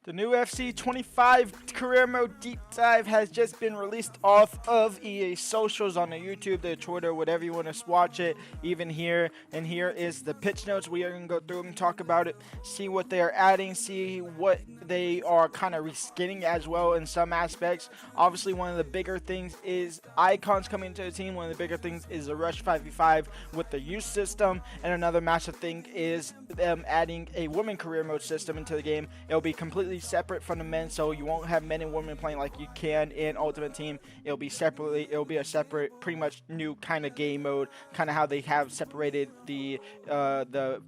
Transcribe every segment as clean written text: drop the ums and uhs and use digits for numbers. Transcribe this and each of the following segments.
The new FC25 career mode deep dive has just been released off of EA socials on their YouTube, their Twitter, whatever you want to watch it, even here. And here is the pitch notes. We are going to go through and talk about it, see what they are adding, see what they are kind of reskinning as well in some aspects. Obviously, one of the bigger things is icons coming into the team. One of the bigger things is the Rush 5v5 with the youth system. And another massive thing is them adding a women career mode system into the game. It'll be completely separate from the men, so you won't have men and women playing like you can in Ultimate Team. It'll be a separate, pretty much new kind of game mode, kind of how they have separated the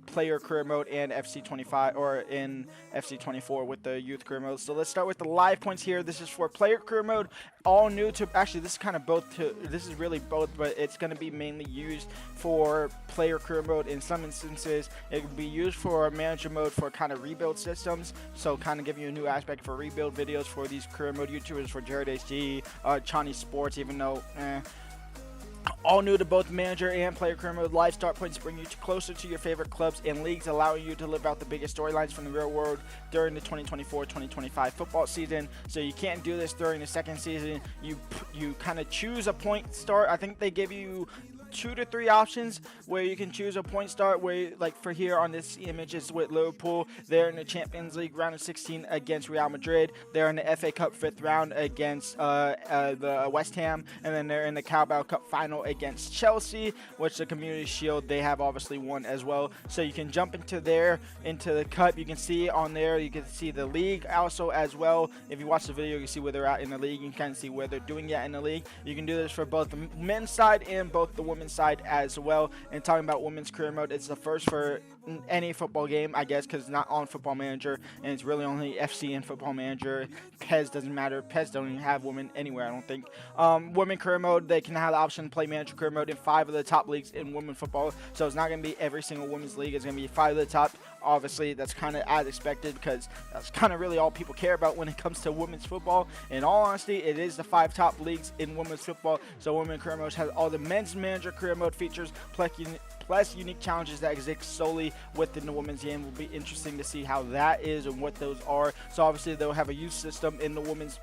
player career mode and FC25 or in FC24 with the youth career mode. So let's start with the live points here. This is for player career mode, all new to actually this is kind of both. This is really both, but it's going to be mainly used for player career mode. In some instances, it will be used for manager mode for kind of rebuild systems. So kind of giving you a new aspect for rebuild videos for these career mode YouTubers, for Jared HG, Chani Sports, even though all new to both manager and player career mode. Live start points bring you closer to your favorite clubs and leagues, allowing you to live out the biggest storylines from the real world during the 2024-2025 football season. So you can't do this during the second season. You kind of choose a point start. I think they give you 2 to 3 options where you can choose a point start, where like for here on this image is with Liverpool. They're in the Champions League round of 16 against Real Madrid. They're in the FA Cup 5th round against the West Ham, and then they're in the Carabao Cup final against Chelsea, which the Community Shield they have obviously won as well. So you can jump into the cup. You can see on there, you can see the league also as well. If you watch the video, you can see where they're at in the league. You can kind of see where they're doing at in the league. You can do this for both the men's side and both the women's side as well. And talking about women's career mode, it's the first for any football game, I guess, because it's not on Football Manager, and it's really only FC and Football Manager. PES doesn't matter. PES don't even have women anywhere, I don't think. Women career mode, they can have the option to play manager career mode in 5 of the top leagues in women football. So it's not going to be every single women's league. It's going to be 5 of the top. Obviously, that's kind of as expected, because that's kind of really all people care about when it comes to women's football. In all honesty, it is the 5 top leagues in women's football. So women career mode has all the men's manager career mode features, plus unique challenges that exist solely within the women's game. Will be interesting to see how that is and what those are. So obviously they'll have a youth system in the women's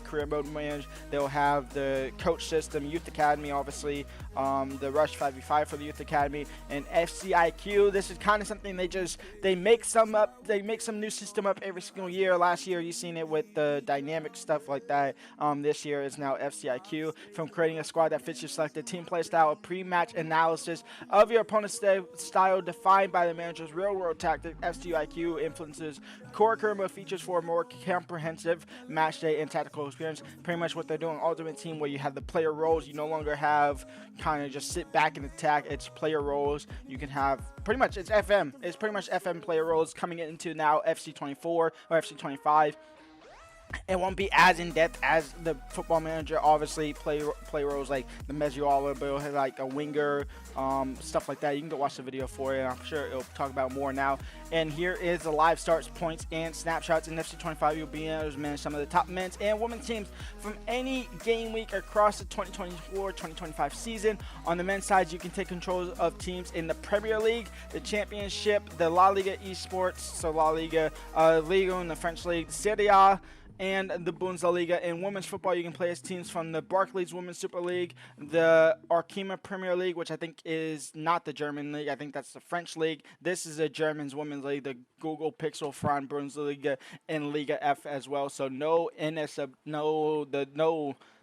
career mode managed. They'll have the coach system, youth academy, obviously the Rush 5v5 for the youth academy, and FCIQ. This is kind of something they make some up. They make some new system up every single year. Last year you've seen it with the dynamic stuff like that. This year is now FCIQ. From creating a squad that fits your selected team play style, pre-match analysis of your opponent's style defined by the manager's real-world tactic. FCIQ influences core career mode features for a more comprehensive match day and tactical experience. Pretty much what they're doing Ultimate Team, where you have the player roles. You no longer have kind of just sit back and attack. It's player roles. You can have pretty much it's FM. It's pretty much FM player roles coming into now FC24 or FC25. It won't be as in depth as the Football Manager. Obviously, play roles like the Mezuala, but it'll have like a winger, stuff like that. You can go watch the video for it. I'm sure it'll talk about more now. And here is the live starts, points, and snapshots. In FC25, you'll be able to manage some of the top men's and women's teams from any game week across the 2024-2025 season. On the men's side, you can take control of teams in the Premier League, the Championship, the La Liga Esports, so La Liga, Liga in the French League, Serie A, and the Bundesliga. In women's football, you can play as teams from the Barclays Women's Super League, the Arkema Premier League, which I think is not the German league. I think that's the French league. This is the German's women's league, the Google Pixel Frauen Bundesliga, and Liga F as well. So no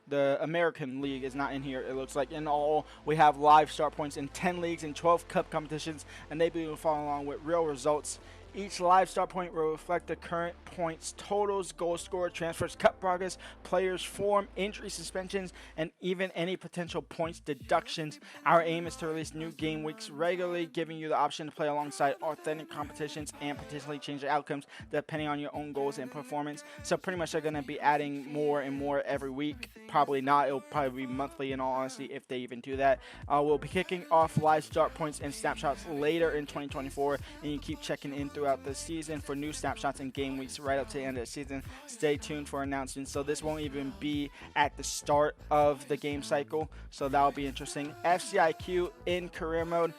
the American League is not in here. It looks like in all we have live start points in 10 leagues and 12 cup competitions, and they'll be following along with real results. Each live start point will reflect the current points totals, goal scored, transfers, cup progress, players form, injury suspensions, and even any potential points deductions. Our aim is to release new game weeks regularly, giving you the option to play alongside authentic competitions and potentially change the outcomes depending on your own goals and performance. So pretty much they're going to be adding more and more every week. Probably not. It'll probably be monthly in all honesty if they even do that. We'll be kicking off live start points and snapshots later in 2024, and you keep checking in throughout the season for new snapshots and game weeks right up to the end of the season. Stay tuned for announcements. So this won't even be at the start of the game cycle, so that'll be interesting. FCIQ in career mode.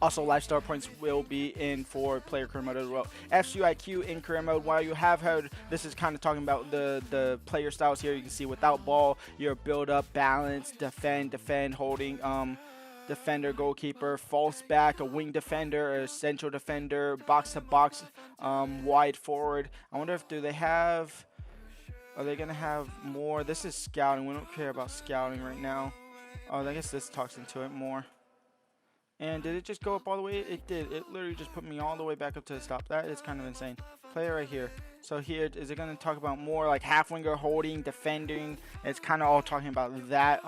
Also, lifestyle points will be in for player career mode as well. FCIQ in career mode, while you have heard, this is kind of talking about the player styles here. You can see without ball, your build up, balance, defend, holding, defender, goalkeeper, false back, a wing defender, a central defender, box to box, wide forward. I wonder if do they have, are they going to have more? This is scouting. We don't care about scouting right now. Oh, I guess this talks into it more. And did it just go up all the way? It did. It literally just put me all the way back up to the top. That is kind of insane. Player right here. So here, is it going to talk about more like half winger, holding, defending? It's kind of all talking about that.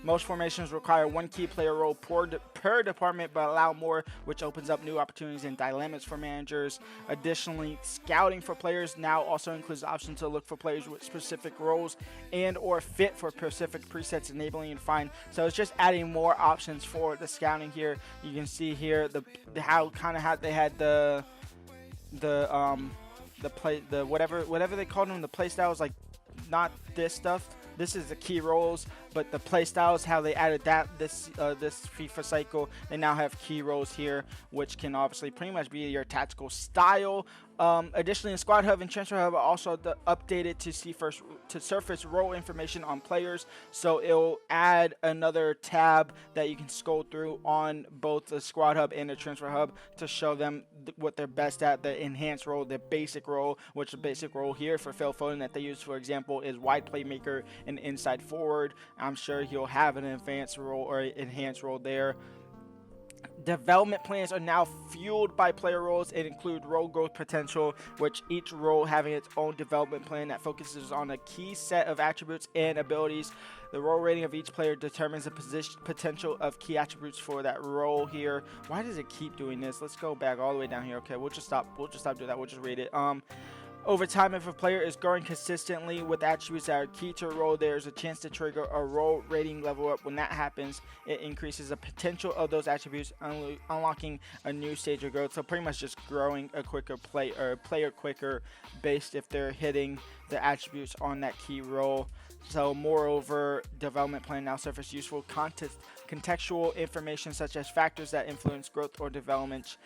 Most formations require one key player role per department, but allow more, which opens up new opportunities and dilemmas for managers. Additionally, scouting for players now also includes the option to look for players with specific roles and or fit for specific presets, enabling you to find. So it's just adding more options for the scouting here. You can see here how they had the whatever they called them, the play styles, like not this stuff. This is the key roles, but the play styles, how they added that this FIFA cycle, they now have key roles here, which can obviously pretty much be your tactical style. Additionally, in Squad Hub and Transfer Hub are also updated to surface role information on players, so it'll add another tab that you can scroll through on both the Squad Hub and the Transfer Hub to show them what they're best at, the enhanced role, the basic role, which the basic role here for Phil Foden that they use, for example, is wide playmaker and inside forward. I'm sure he'll have an advanced role or enhanced role there. Development plans are now fueled by player roles and include role growth potential, which each role having its own development plan that focuses on a key set of attributes and abilities. The role rating of each player determines the potential of key attributes for that role here. Why does it keep doing this? Let's go back all the way down here. Okay, we'll just stop doing that. We'll just read it. Over time, if a player is growing consistently with attributes that are key to a role, there's a chance to trigger a role rating level up. When that happens, it increases the potential of those attributes, unlocking a new stage of growth. So pretty much just growing a player quicker based if they're hitting the attributes on that key role. So moreover, development plan now surface useful contextual information such as factors that influence growth or development.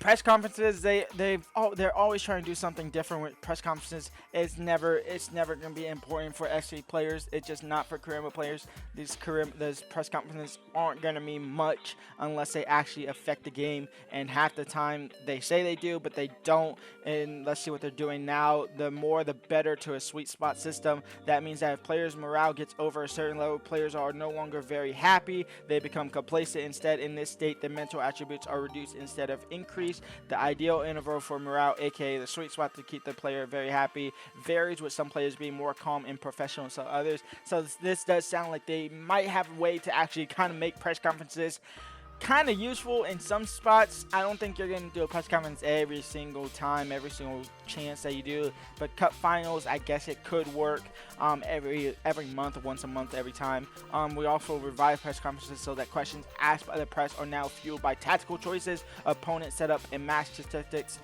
Press conferences, they're always trying to do something different with press conferences. It's never going to be important for FC players. It's just not for career mode players. These press conferences aren't going to mean much unless they actually affect the game. And half the time they say they do, but they don't. And let's see what they're doing now. The more, the better to a sweet spot system. That means that if players' morale gets over a certain level, players are no longer very happy. They become complacent. Instead, in this state, the mental attributes are reduced instead of increase. The ideal interval for morale, aka the sweet spot to keep the player very happy, varies, with some players being more calm and professional than others. So this does sound like they might have a way to actually kind of make press conferences kind of useful in some spots. I don't think you're going to do a press conference every single time, every single chance that you do, but cup finals, I guess it could work every month or once a month every time. We also revive press conferences so that questions asked by the press are now fueled by tactical choices, opponent setup, and match statistics.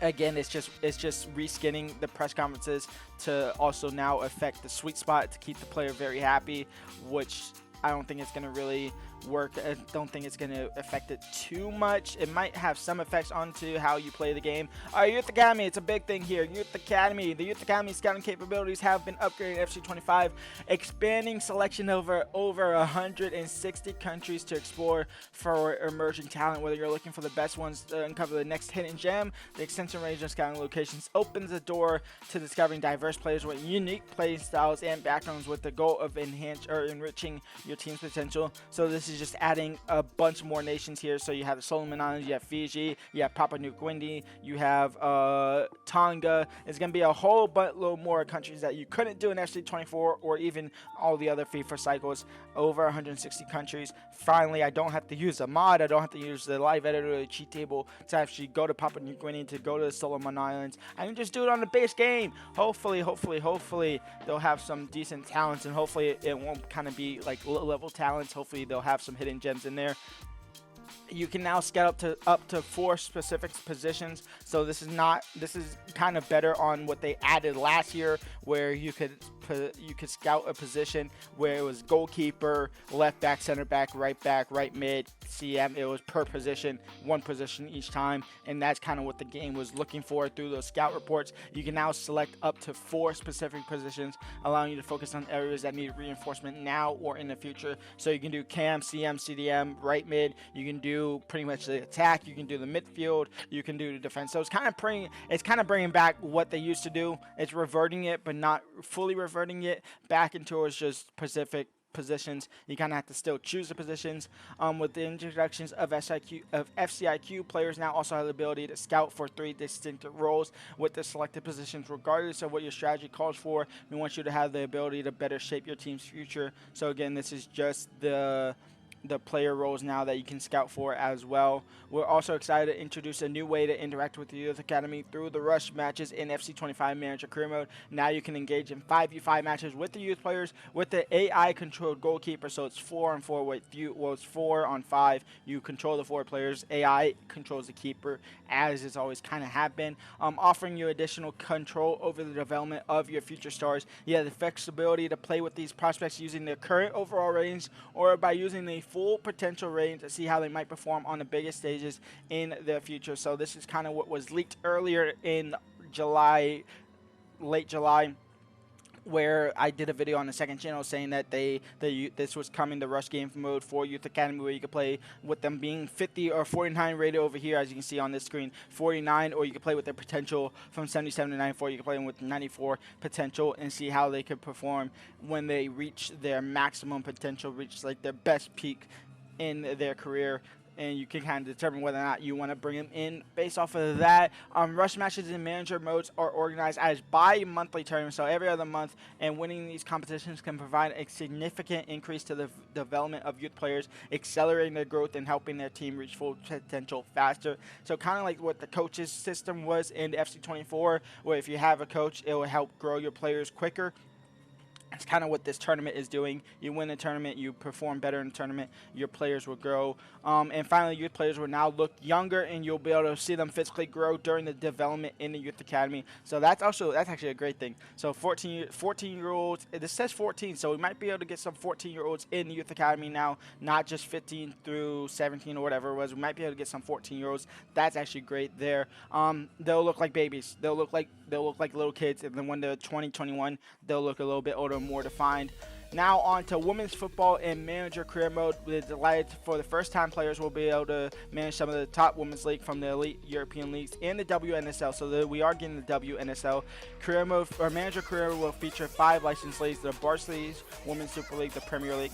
Again, it's just reskinning the press conferences to also now affect the sweet spot to keep the player very happy, which I don't think it's going to really work. I don't think it's going to affect it too much. It might have some effects onto how you play the game. Youth Academy, it's a big thing here. Youth Academy, the Youth Academy scouting capabilities have been upgraded in FC25, expanding selection over 160 countries to explore for emerging talent. Whether you're looking for the best ones to uncover the next hidden gem, the extensive range of scouting locations opens the door to discovering diverse players with unique play styles and backgrounds, with the goal of enriching your team's potential. So this is just adding a bunch more nations here. So you have the Solomon Islands, you have Fiji, you have Papua New Guinea, you have Tonga. It's going to be a whole buttload more countries that you couldn't do in FC24 or even all the other FIFA cycles. Over 160 countries. Finally, I don't have to use a mod. I don't have to use the live editor or the cheat table to actually go to Papua New Guinea, to go to the Solomon Islands. I can just do it on the base game. Hopefully they'll have some decent talents, and hopefully it won't kind of be like low-level talents. Hopefully they'll have some hidden gems in there. You can now scout up to 4 specific positions. So this is kind of better on what they added last year, where you could you could scout a position where it was goalkeeper, left back, center back, right mid, CM. It was per position, one position each time, and that's kind of what the game was looking for through those scout reports. You can now select up to 4 specific positions, allowing you to focus on areas that need reinforcement now or in the future. So you can do cam, CM, CDM, right mid. You can do pretty much the attack. You can do the midfield. You can do the defense. So it's kind of bringing back what they used to do. It's reverting it, but not fully reverting it back into its just specific positions. You kind of have to still choose the positions. With the introductions of FCIQ, players now also have the ability to scout for 3 distinct roles with the selected positions. Regardless of what your strategy calls for, we want you to have the ability to better shape your team's future. So again, this is just the player roles now that you can scout for as well. We're also excited to introduce a new way to interact with the Youth Academy through the rush matches in FC25 Manager Career Mode. Now you can engage in 5v5 matches with the youth players with the AI controlled goalkeeper. So it's 4-on-4 with you. Well, it's 4-on-5. You control the 4 players. AI controls the keeper, as it's always kind of have been, offering you additional control over the development of your future stars. You have the flexibility to play with these prospects using their current overall ratings or by using the full potential rating to see how they might perform on the biggest stages in their future. So this is kind of what was leaked earlier in July, late July, where I did a video on the second channel saying that this was coming, the rush game mode for Youth Academy, where you could play with them being 50 or 49 rated over here, as you can see on this screen, 49, or you could play with their potential from 77 to 94. You can play them with 94 potential and see how they could perform when they reach their maximum potential, reach like their best peak in their career. And you can kind of determine whether or not you want to bring them in based off of that. Rush matches in manager modes are organized as bi-monthly tournaments, so every other month, and winning these competitions can provide a significant increase to the development of youth players, accelerating their growth and helping their team reach full potential faster. So kind of like what the coaches system was in FC24, where if you have a coach, it will help grow your players quicker. It's kind of what this tournament is doing. You win the tournament, you perform better in the tournament, your players will grow. And finally, youth players will now look younger, and you'll be able to see them physically grow during the development in the Youth Academy. So that's actually a great thing. So 14-year-olds, this says 14, so we might be able to get some 14-year-olds in the Youth Academy now, not just 15 through 17 or whatever it was. We might be able to get some 14-year-olds. That's actually great there. They'll look like babies. They'll look like little kids, and then when they're 20, 21, they'll look a little bit older, more defined. Now on to women's football in manager career mode. We're delighted for the first time players will be able to manage some of the top women's league from the elite European leagues and the WNSL. So we are getting the WNSL. Career mode or manager career will feature 5 licensed leagues: the Varsity Women's Super League, the Premier League,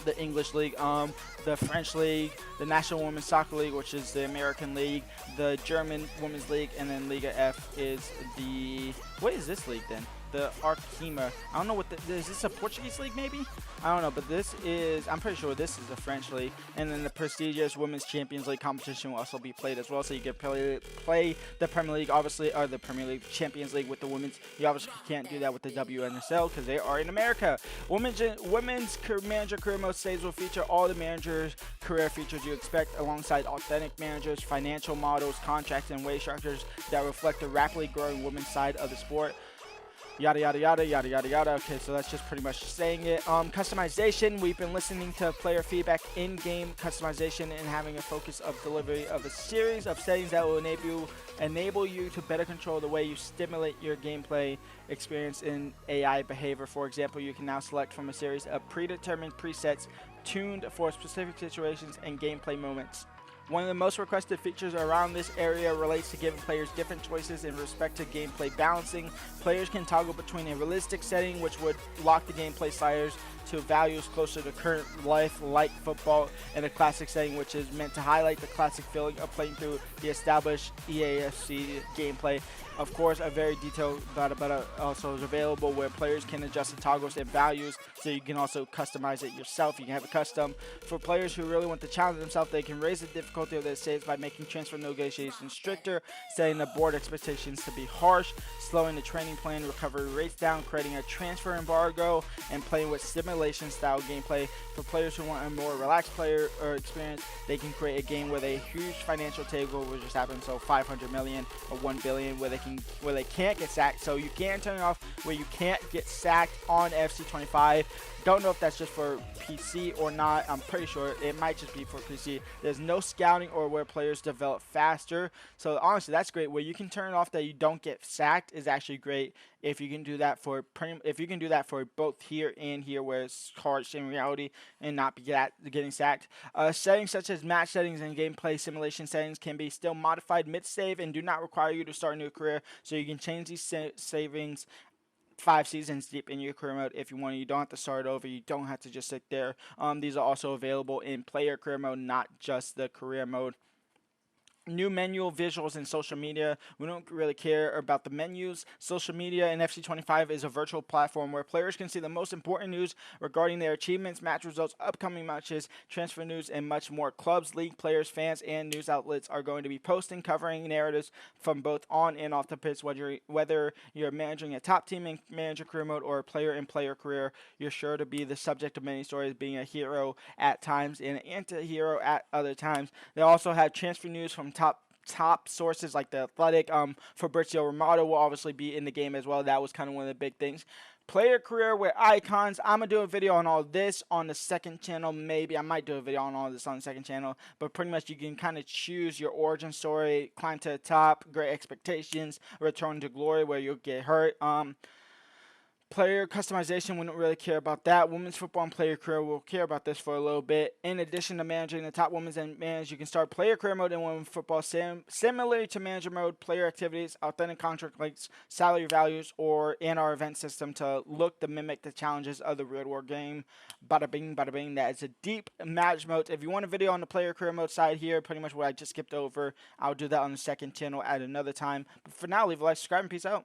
the English League, the French League, the National Women's Soccer League, which is the American League, the German Women's League, and then Liga F is the... What is this league then? The Arkema. I don't know what is this a Portuguese league maybe? I don't know, but this is, I'm pretty sure this is the French league. And then the prestigious Women's Champions League competition will also be played as well. So you can play the Premier League, obviously, or the Premier League Champions League with the women's. You obviously can't do that with the WNSL because they are in America. Women's manager career mode stage will feature all the managers' career features you expect, alongside authentic managers, financial models, contracts, and wage structures that reflect the rapidly growing women's side of the sport. Yada yada yada yada yada yada. Okay, so that's just pretty much saying it. Customization, we've been listening to player feedback, in-game customization, and having a focus of delivery of a series of settings that will enable you to better control the way you stimulate your gameplay experience in AI behavior. For example, you can now select from a series of predetermined presets tuned for specific situations and gameplay moments. One of the most requested features around this area relates to giving players different choices in respect to gameplay balancing. Players can toggle between a realistic setting, which would lock the gameplay sliders to values closer to current life, like football, and a classic setting, which is meant to highlight the classic feeling of playing through the established EAFC gameplay. Of course, a very detailed beta also is available where players can adjust the toggles and values, so you can also customize it yourself. You can have it custom. For players who really want to challenge themselves, they can raise the difficulty difficulty of the saves by making transfer negotiations stricter, setting the board expectations to be harsh, slowing the training plan recovery rates down, creating a transfer embargo, and playing with simulation style gameplay. For players who want a more relaxed player or experience, they can create a game with a huge financial takeover, which just happened, so 500 million or 1 billion, where they can't get sacked. So you can turn it off where you can't get sacked on FC25. Don't know if that's just for PC or not. I'm pretty sure it might just be for PC. There's no scouting or where players develop faster. So honestly, that's great. Where you can turn it off that you don't get sacked is actually great. If you can do that for both here and here, where it's harsh in reality and not be getting sacked. Settings such as match settings and gameplay simulation settings can be still modified mid-save and do not require you to start a new career. So you can change these savings 5 seasons deep in your career mode if you want. You don't have to start over. You don't have to just sit there. These are also available in player career mode, not just the career mode. New menu visuals in social media. We don't really care about the menus. Social media in FC25 is a virtual platform where players can see the most important news regarding their achievements, match results, upcoming matches, transfer news, and much more. Clubs, league players, fans, and news outlets are going to be posting, covering narratives from both on and off the pitch. Whether you're managing a top team in manager career mode or a player in player career, you're sure to be the subject of many stories, being a hero at times and an anti-hero at other times. They also have transfer news from top sources like the Athletic. Fabrizio Romano will obviously be in the game as well. That was kind of one of the big things. Player career with icons. I'm gonna do a video on all this on the second channel. Maybe I might do a video on all this on the second channel, but pretty much you can kind of choose your origin story, climb to the top, great expectations, return to glory where you'll get hurt. Player customization, we don't really care about that. Women's football and player career, we'll care about this for a little bit. In addition to managing the top women's and men's, you can start player career mode in women's football similarly to manager mode, player activities, authentic contract links, salary values, or in our event system to look to mimic the challenges of the real world game. Bada bing, bada bing. That is a deep match mode. If you want a video on the player career mode side here, pretty much what I just skipped over, I'll do that on the second channel at another time. But for now, leave a like, subscribe, and peace out.